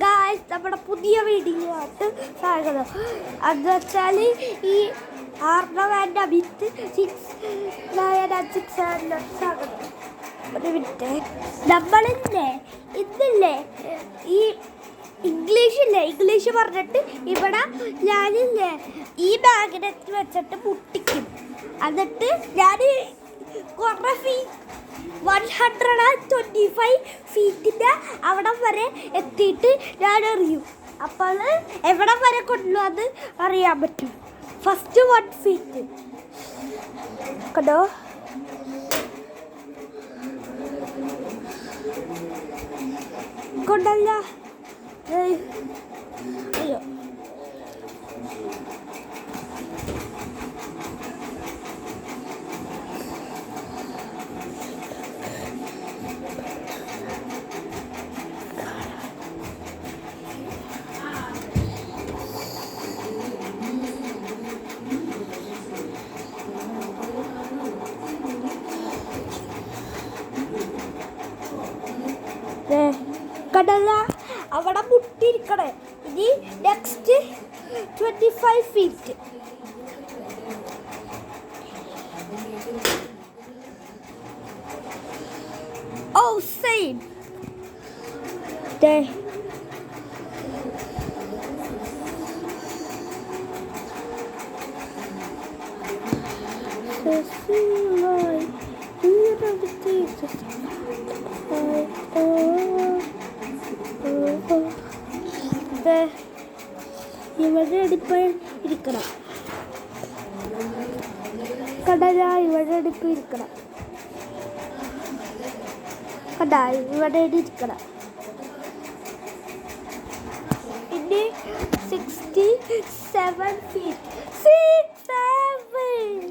Guys, നമ്മുടെ പുതിയ video ആയിട്ട് സ്വാഗതം. എന്ന് വെച്ചാൽ ഈ ആർണവാൻ്റെ വിത്ത് 6 സ്വാഗതം. ഒരു മിനിറ്റ്, നമ്മളില്ലേ ഇന്നില്ലേ ഈ ഇംഗ്ലീഷ് പറഞ്ഞിട്ട് ഇവിടെ ഞാനില്ലേ ഈ മാഗ്നറ്റ് വെച്ചിട്ട് മുട്ടിക്കും. എന്നിട്ട് ഞാൻ കുറേ 125 ഫീറ്റിൻ്റെ അവിടം വരെ എത്തിയിട്ട് ഞാൻ എറിയും. അപ്പോൾ എവിടം വരെ കൊണ്ടുവന്ന് അറിയാൻ പറ്റും. ഫസ്റ്റ് 1 ഫീറ്റ് കണ്ടോ, കൊണ്ടല്ല അയ്യോ കടല അവിടെ മുട്ടിയിരിക്കണേ. ഇനി നെക്സ്റ്റ് 25 ഫീറ്റ്. ഓ സെയിം ഇവിടെ എടുപ്പ് ഇരിക്കണം. കടല ഇവിടെ എടുപ്പ് ഇരിക്കണം. കട ഇവിടെ ഇരിക്കണം. ഇനി 67 ഫീറ്റ്. 67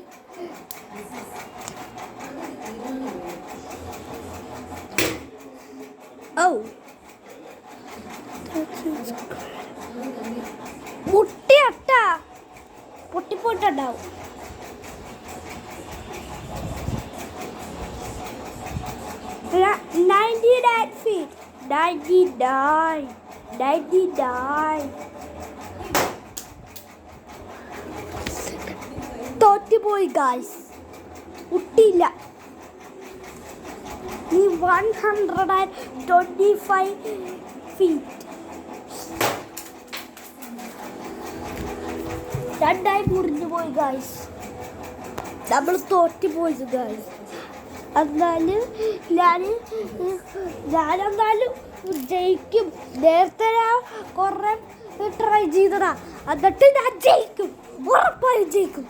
ഓ മുട്ടിയട്ടാ പൊട്ടിപ്പോയിട്ടുണ്ടാവും. തോറ്റുപോയി ഗായ്സ്, മുട്ടിയില്ല. ഈ 125 ഫീറ്റ് രണ്ടായി മുറിഞ്ഞു പോയി ഗായ്സ്. നമ്മൾ തോറ്റുപോയി ഗായ്സ്. എന്നാലും ഞാനെന്നാലും ജയിക്കും. നേരത്തെ ഞാൻ കുറേ ട്രൈ ചെയ്തതാ, എന്നിട്ട് ഞാൻ ജയിക്കും, ഉറപ്പായും ജയിക്കും.